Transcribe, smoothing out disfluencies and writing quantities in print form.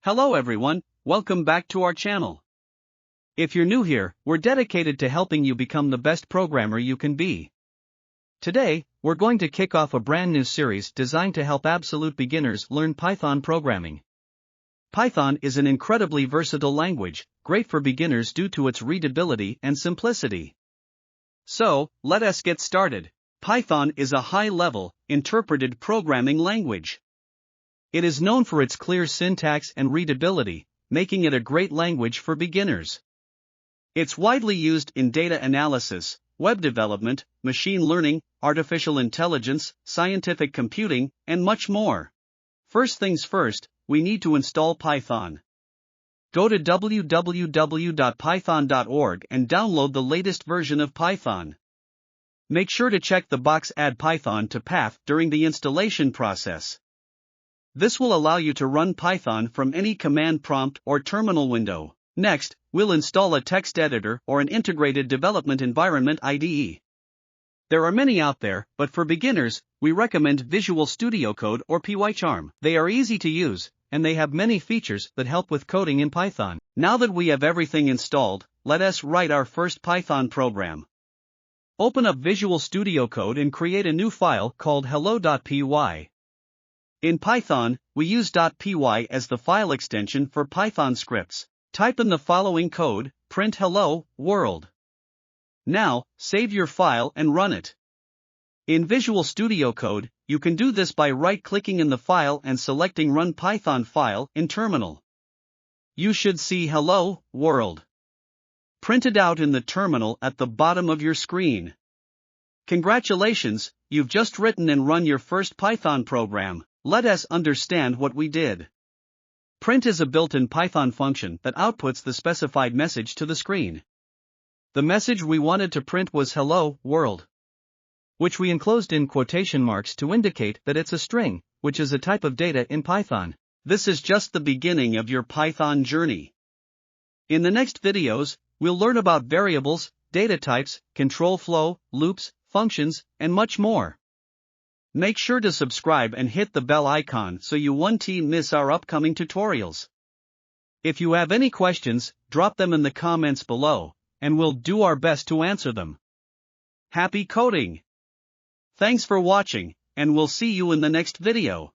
Hello everyone, welcome back to our channel. If you're new here, we're dedicated to helping you become the best programmer you can be. Today, we're going to kick off a brand new series designed to help absolute beginners learn Python programming. Python is an incredibly versatile language, great for beginners due to its readability and simplicity. So, let us get started. Python is a high-level, interpreted programming language. It is known for its clear syntax and readability, making it a great language for beginners. It's widely used in data analysis, web development, machine learning, artificial intelligence, scientific computing, and much more. First things first, we need to install Python. Go to www.python.org and download the latest version of Python. Make sure to check the box Add Python to Path during the installation process. This will allow you to run Python from any command prompt or terminal window. Next, we'll install a text editor or an integrated development environment IDE. There are many out there, but for beginners, we recommend Visual Studio Code or Pycharm. They are easy to use, and they have many features that help with coding in Python. Now that we have everything installed, let us write our first Python program. Open up Visual Studio Code and create a new file called hello.py. In Python, we use .py as the file extension for Python scripts. Type in the following code, print hello, world. Now, save your file and run it. In Visual Studio Code, you can do this by right-clicking in the file and selecting Run Python File in Terminal. You should see hello, world printed out in the terminal at the bottom of your screen. Congratulations, you've just written and run your first Python program. Let us understand what we did. Print is a built-in Python function that outputs the specified message to the screen. The message we wanted to print was hello, world, which we enclosed in quotation marks to indicate that it's a string, which is a type of data in Python. This is just the beginning of your Python journey. In the next videos, we'll learn about variables, data types, control flow, loops, functions, and much more. Make sure to subscribe and hit the bell icon so you won't miss our upcoming tutorials. If you have any questions, drop them in the comments below, and we'll do our best to answer them. Happy coding! Thanks for watching, and we'll see you in the next video.